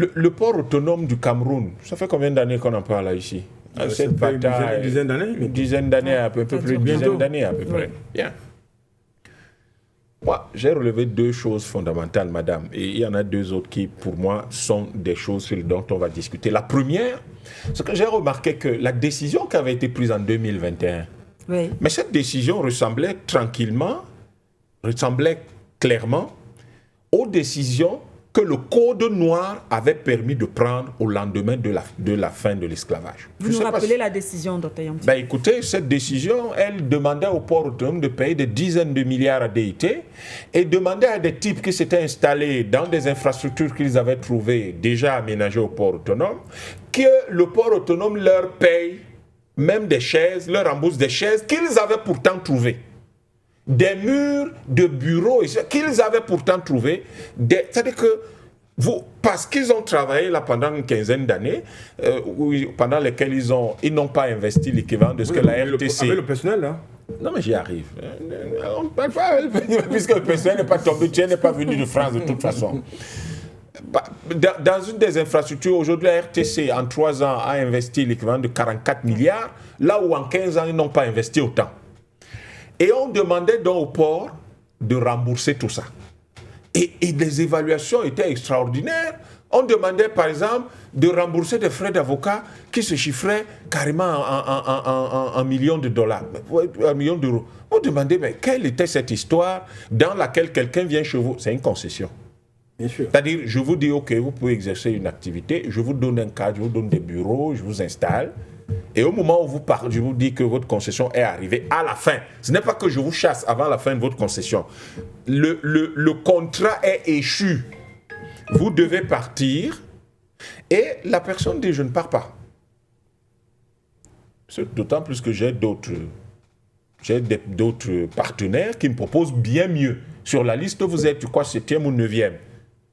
Le port autonome du Cameroun, ça fait combien d'années qu'on en parle là, ici? Cette bataille, une dizaine d'années. Une dizaine d'années, à peu près, une dizaine d'années à peu près. Bien. Moi, j'ai relevé deux choses fondamentales, madame, et il y en a deux autres qui, pour moi, sont des choses dont on va discuter. La première, c'est que j'ai remarqué que la décision qui avait été prise en 2021, mais cette décision ressemblait clairement aux décisions que le Code noir avait permis de prendre au lendemain de la fin de l'esclavage. Vous nous rappelez la décision, Dr Yamti? Ben écoutez, cette décision, elle demandait au port autonome de payer des dizaines de milliards à DIT et demandait à des types qui s'étaient installés dans des infrastructures qu'ils avaient trouvées déjà aménagées au port autonome, que le port autonome leur paye même des chaises, leur rembourse des chaises qu'ils avaient pourtant trouvées. Des murs de bureaux qu'ils avaient pourtant trouvés. C'est-à-dire que parce qu'ils ont travaillé là pendant une quinzaine d'années, pendant lesquelles ils n'ont pas investi l'équivalent de ce que la RTC... Avec le personnel, là. Non, mais j'y arrive. On ne parle pas, puisque le personnel n'est pas tombé, tu n'est pas venu de France de toute façon. Dans une des infrastructures, aujourd'hui, la RTC, en 3 ans, a investi l'équivalent de 44 milliards, là où en 15 ans, ils n'ont pas investi autant. Et on demandait donc au port de rembourser tout ça. Et les évaluations étaient extraordinaires. On demandait, par exemple, de rembourser des frais d'avocat qui se chiffraient carrément en millions de dollars, 1 million d'euros. On demandait, mais quelle était cette histoire dans laquelle quelqu'un vient chez vous? C'est une concession. Bien sûr. C'est-à-dire, je vous dis, OK, vous pouvez exercer une activité, je vous donne un cadre, je vous donne des bureaux, je vous installe. Et au moment où vous partez, je vous dis que votre concession est arrivée à la fin. Ce n'est pas que je vous chasse avant la fin de votre concession. Le contrat est échu. Vous devez partir et la personne dit je ne pars pas. D'autant plus que j'ai d'autres partenaires qui me proposent bien mieux. Sur la liste, vous êtes, quoi, 7e ou 9e.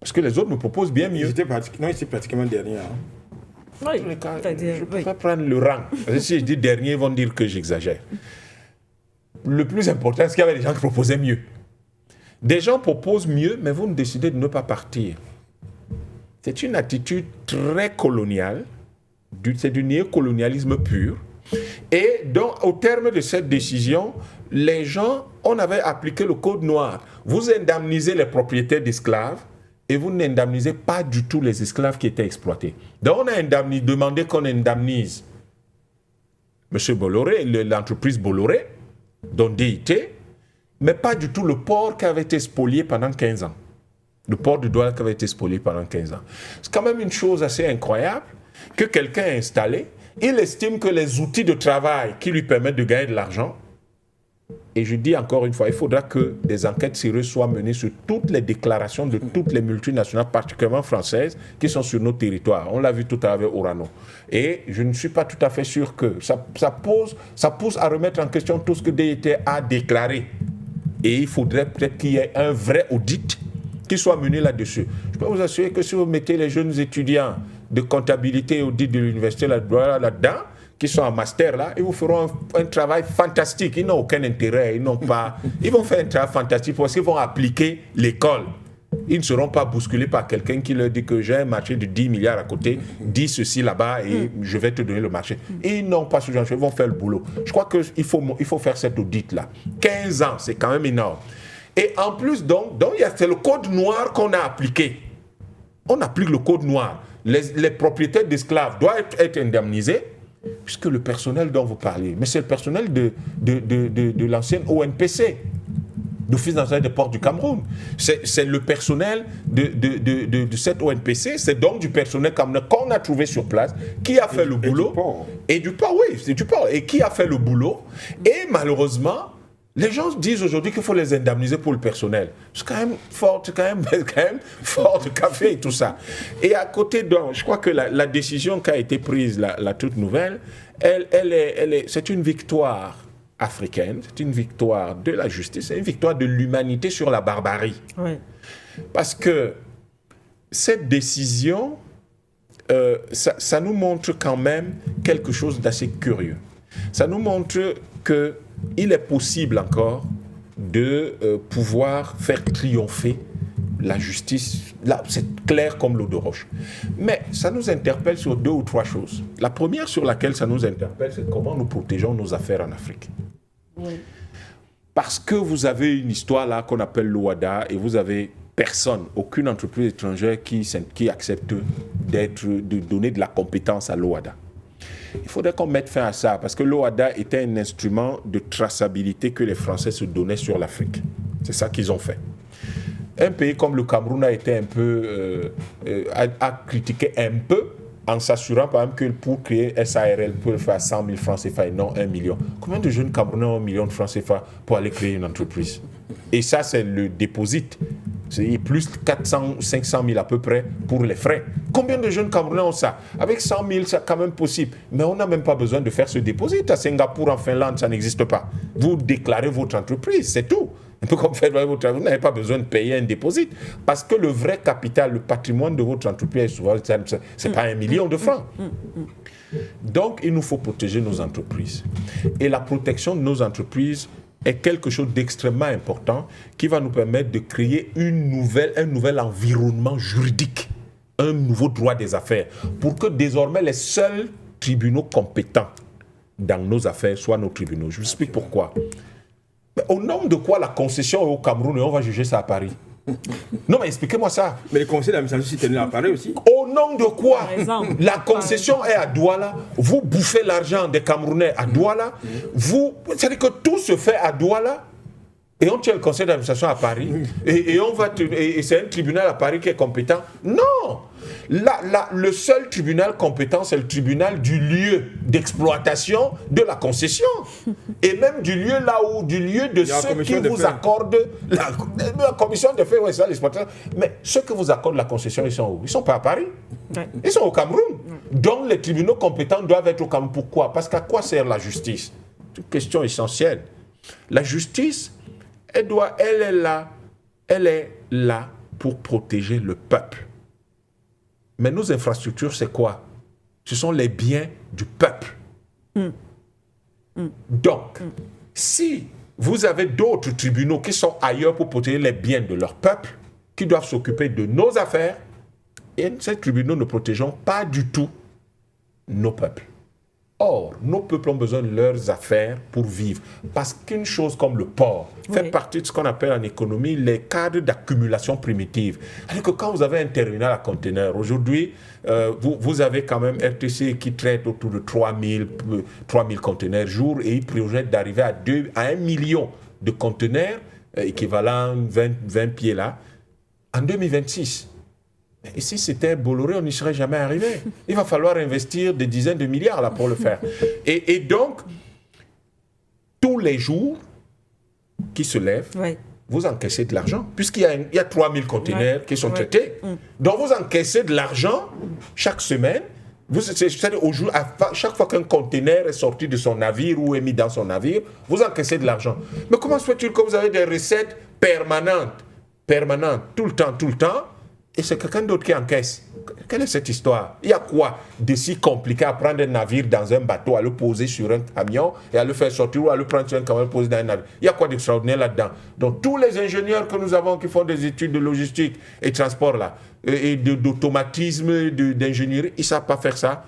Parce que les autres me proposent bien mieux. Non, c'est pratiquement dernier. Hein. Oui, je peux pas prendre le rang. Si je dis dernier, ils vont dire que j'exagère. Le plus important, c'est qu'il y avait des gens qui proposaient mieux. Des gens proposent mieux, mais vous décidez de ne pas partir. C'est une attitude très coloniale, c'est du néocolonialisme pur. Et donc, au terme de cette décision, les gens, on avait appliqué le code noir. Vous indemnisez les propriétaires d'esclaves, et vous n'indemnisez pas du tout les esclaves qui étaient exploités. Donc on a demandé qu'on indemnise M. Bolloré, l'entreprise Bolloré, dont DIT, mais pas du tout le port qui avait été spolié pendant 15 ans. Le port de Douala qui avait été spolié pendant 15 ans. C'est quand même une chose assez incroyable que quelqu'un a installé. Il estime que les outils de travail qui lui permettent de gagner de l'argent, et je dis encore une fois, il faudra que des enquêtes sérieuses soient menées sur toutes les déclarations de toutes les multinationales, particulièrement françaises, qui sont sur nos territoires. On l'a vu tout à l'heure avec Orano. Et je ne suis pas tout à fait sûr que ça pousse à remettre en question tout ce que DIT a déclaré. Et il faudrait peut-être qu'il y ait un vrai audit qui soit mené là-dessus. Je peux vous assurer que si vous mettez les jeunes étudiants de comptabilité et audit de l'université là-dedans, qui sont en master là, ils vous feront un travail fantastique. Ils n'ont aucun intérêt, ils vont faire un travail fantastique parce qu'ils vont appliquer l'école. Ils ne seront pas bousculés par quelqu'un qui leur dit que j'ai un marché de 10 milliards à côté, dis ceci là-bas et je vais te donner le marché. Ils n'ont pas ce genre de choses, ils vont faire le boulot. Je crois qu'il faut faire cet audit-là. 15 ans, c'est quand même énorme. Et en plus, donc c'est le code noir qu'on a appliqué. On applique le code noir. Les propriétaires d'esclaves doivent être indemnisés, puisque le personnel dont vous parlez, mais c'est le personnel de l'ancienne ONPC, d'Office national des ports du Cameroun. C'est le personnel de cette ONPC, c'est donc du personnel qu'on a trouvé sur place, qui a fait le boulot. Et du port, oui, c'est du port. Et qui a fait le boulot. Et malheureusement, les gens disent aujourd'hui qu'il faut les indemniser pour le personnel. C'est quand même fort de café et tout ça. Et à côté, donc, je crois que la décision qui a été prise, la toute nouvelle, c'est une victoire africaine, c'est une victoire de la justice, c'est une victoire de l'humanité sur la barbarie. Oui. Parce que cette décision, ça nous montre quand même quelque chose d'assez curieux. Ça nous montre qu'il est possible encore de pouvoir faire triompher la justice, là, c'est clair comme l'eau de roche. Mais ça nous interpelle sur 2 ou 3 choses. La première sur laquelle ça nous interpelle, c'est comment nous protégeons nos affaires en Afrique. Oui. Parce que vous avez une histoire là qu'on appelle l'OHADA et vous avez personne, aucune entreprise étrangère qui accepte de donner de la compétence à l'OHADA. Il faudrait qu'on mette fin à ça parce que l'OHADA était un instrument de traçabilité que les Français se donnaient sur l'Afrique. C'est ça qu'ils ont fait. Un pays comme le Cameroun a été un peu a critiqué un peu en s'assurant par exemple que pour créer SARL peut le faire à 100 000 francs CFA et non 1 million. Combien de jeunes Camerounais ont 1 million de francs CFA pour aller créer une entreprise? Et ça c'est le déposit. C'est plus 400 ou 500 000 à peu près pour les frais. Combien de jeunes Camerounais ont ça? Avec 100 000, c'est quand même possible. Mais on n'a même pas besoin de faire ce déposit. À Singapour, en Finlande, ça n'existe pas. Vous déclarez votre entreprise, c'est tout. Un peu comme faire votre entreprise, vous n'avez pas besoin de payer un déposit. Parce que le vrai capital, le patrimoine de votre entreprise, souvent, ce n'est pas 1 million de francs. Donc, il nous faut protéger nos entreprises. Et la protection de nos entreprises est quelque chose d'extrêmement important qui va nous permettre de créer un nouvel environnement juridique, un nouveau droit des affaires, pour que désormais les seuls tribunaux compétents dans nos affaires soient nos tribunaux. Je vous explique pourquoi. Mais au nom de quoi la concession est au Cameroun et on va juger ça à Paris? Non, mais expliquez-moi ça. Mais le conseil d'administration s'est tenu à Paris aussi. Au nom de quoi la concession est à Douala, vous bouffez l'argent des Camerounais à Douala, c'est-à-dire que tout se fait à Douala et on tient le conseil d'administration à Paris et c'est un tribunal à Paris qui est compétent. Non! Le seul tribunal compétent, c'est le tribunal du lieu d'exploitation de la concession. Et même du lieu de ceux qui vous accordent la commission de fait, oui, ça, l'exploitation. Mais ceux qui vous accordent la concession, ils sont où? Ils ne sont pas à Paris. Ouais. Ils sont au Cameroun. Donc les tribunaux compétents doivent être au Cameroun. Pourquoi? Parce qu'à quoi sert la justice? C'est une question essentielle. La justice, elle est là pour protéger le peuple. Mais nos infrastructures, c'est quoi? Ce sont les biens du peuple. Donc, si vous avez d'autres tribunaux qui sont ailleurs pour protéger les biens de leur peuple, qui doivent s'occuper de nos affaires, et ces tribunaux ne protégeons pas du tout nos peuples. Or, nos peuples ont besoin de leurs affaires pour vivre. Parce qu'une chose comme le port fait partie de ce qu'on appelle en économie les cadres d'accumulation primitive. C'est-à-dire que quand vous avez un terminal à conteneurs, aujourd'hui, vous avez quand même RTC qui traite autour de 3000 conteneurs jour et il projette d'arriver à 1 million de conteneurs, équivalent 20 pieds là, en 2026. Et si c'était Bolloré, on n'y serait jamais arrivé. Il va falloir investir des dizaines de milliards là pour le faire. Et donc, tous les jours qui se lèvent, vous encaissez de l'argent, puisqu'il y a 3000 conteneurs qui sont traités. Donc, vous encaissez de l'argent chaque semaine. Chaque fois qu'un conteneur est sorti de son navire ou est mis dans son navire, vous encaissez de l'argent. Mais comment se fait-il que vous avez des recettes permanentes, tout le temps, et c'est quelqu'un d'autre qui encaisse? Quelle est cette histoire? Il y a quoi de si compliqué à prendre un navire dans un bateau, à le poser sur un camion et à le faire sortir, ou à le prendre sur un camion et le poser dans un navire? Il y a quoi d'extraordinaire là-dedans? Donc tous les ingénieurs que nous avons qui font des études de logistique et transport là, et d'automatisme, d'ingénierie, ils ne savent pas faire ça?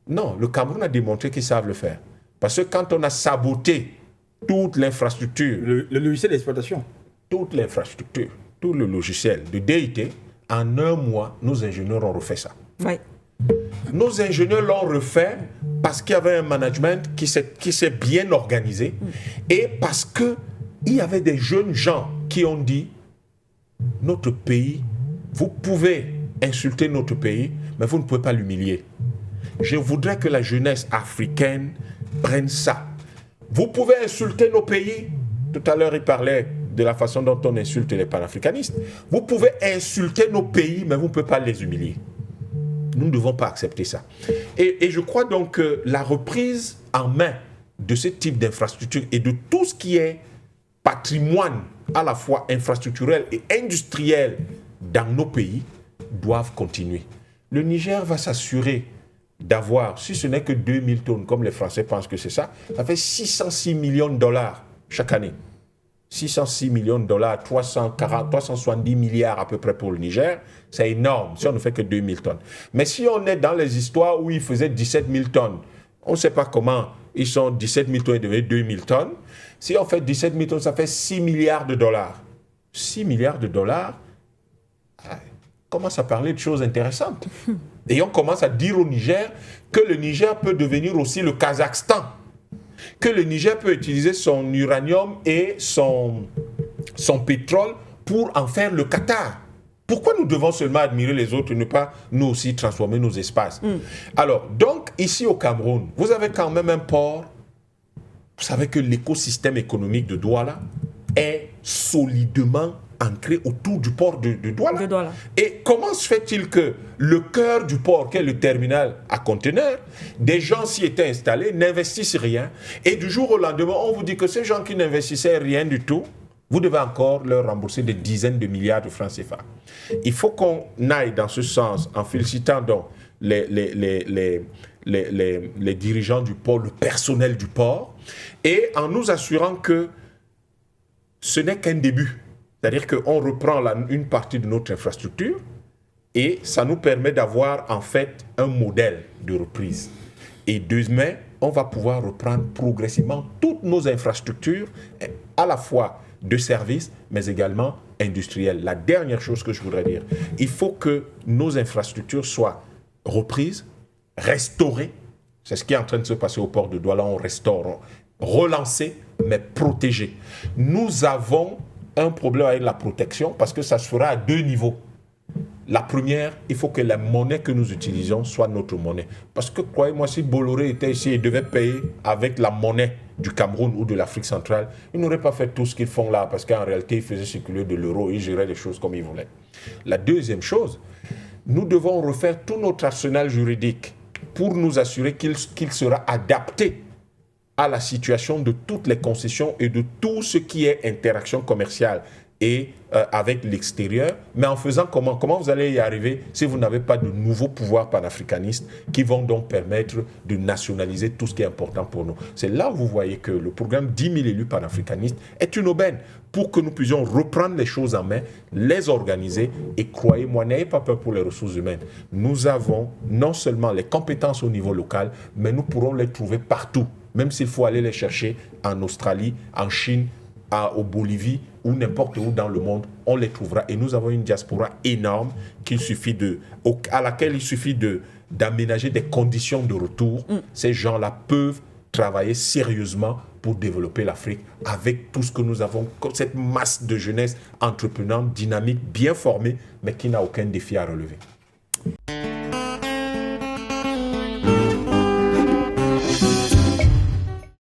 Non, le Cameroun a démontré qu'ils savent le faire. Parce que quand on a saboté toute l'infrastructure... Le logiciel d'exploitation. Toute l'infrastructure, tout le logiciel de DIT, en 1 mois, nos ingénieurs ont refait ça. Oui. Nos ingénieurs l'ont refait parce qu'il y avait un management qui s'est bien organisé et parce qu'il y avait des jeunes gens qui ont dit « Notre pays, vous pouvez insulter notre pays, mais vous ne pouvez pas l'humilier. Je voudrais que la jeunesse africaine prenne ça. Vous pouvez insulter nos pays. » Tout à l'heure, il parlait de la façon dont on insulte les panafricanistes. Vous pouvez insulter nos pays, mais vous ne pouvez pas les humilier. Nous ne devons pas accepter ça. Et je crois donc que la reprise en main de ce type d'infrastructure et de tout ce qui est patrimoine à la fois infrastructurel et industriel dans nos pays doivent continuer. Le Niger va s'assurer d'avoir, si ce n'est que 2000 tonnes, comme les Français pensent que c'est ça fait 606 millions de dollars chaque année. 606 millions de dollars, 370 milliards à peu près pour le Niger, c'est énorme si on ne fait que 2000 tonnes. Mais si on est dans les histoires où ils faisaient 17 000 tonnes, on ne sait pas comment ils sont 17 000 tonnes et devenus 2000 tonnes. Si on fait 17 000 tonnes, ça fait 6 milliards de dollars. 6 milliards de dollars, on commence à parler de choses intéressantes. Et on commence à dire au Niger que le Niger peut devenir aussi le Kazakhstan, que le Niger peut utiliser son uranium et son pétrole pour en faire le Qatar. Pourquoi nous devons seulement admirer les autres et ne pas nous aussi transformer nos espaces? Alors, donc, ici au Cameroun, vous avez quand même un port. Vous savez que l'écosystème économique de Douala est solidement ancré autour du port de Douala. Et comment se fait-il que le cœur du port, qui est le terminal à conteneurs, des gens s'y étaient installés, n'investissent rien, et du jour au lendemain, on vous dit que ces gens qui n'investissaient rien du tout, vous devez encore leur rembourser des dizaines de milliards de francs CFA. Il faut qu'on aille dans ce sens en félicitant donc les dirigeants du port, le personnel du port, et en nous assurant que ce n'est qu'un début. C'est-à-dire qu'on reprend une partie de notre infrastructure et ça nous permet d'avoir en fait un modèle de reprise. Et demain, on va pouvoir reprendre progressivement toutes nos infrastructures, à la fois de services, mais également industrielles. La dernière chose que je voudrais dire, il faut que nos infrastructures soient reprises, restaurées. C'est ce qui est en train de se passer au port de Douala. On restaure, relancées, mais protégées. Nous avons un problème avec la protection parce que ça se fera à deux niveaux. La première, il faut que la monnaie que nous utilisons soit notre monnaie. Parce que, croyez-moi, si Bolloré était ici et devait payer avec la monnaie du Cameroun ou de l'Afrique centrale, ils n'auraient pas fait tout ce qu'ils font là parce qu'en réalité, ils faisaient circuler de l'euro, ils géraient les choses comme ils voulaient. La deuxième chose, nous devons refaire tout notre arsenal juridique pour nous assurer qu'il sera adapté à la situation de toutes les concessions et de tout ce qui est interaction commerciale et avec l'extérieur, mais en faisant comment? Comment vous allez y arriver si vous n'avez pas de nouveaux pouvoirs panafricanistes qui vont donc permettre de nationaliser tout ce qui est important pour nous? C'est là où vous voyez que le programme 10 000 élus panafricanistes est une aubaine pour que nous puissions reprendre les choses en main, les organiser et croyez-moi, n'ayez pas peur pour les ressources humaines. Nous avons non seulement les compétences au niveau local, mais nous pourrons les trouver partout. Même s'il faut aller les chercher en Australie, en Chine, au Bolivie ou n'importe où dans le monde, on les trouvera. Et nous avons une diaspora énorme à laquelle il suffit d'aménager des conditions de retour. Ces gens-là peuvent travailler sérieusement pour développer l'Afrique avec tout ce que nous avons, cette masse de jeunesse entreprenante, dynamique, bien formée, mais qui n'a aucun défi à relever.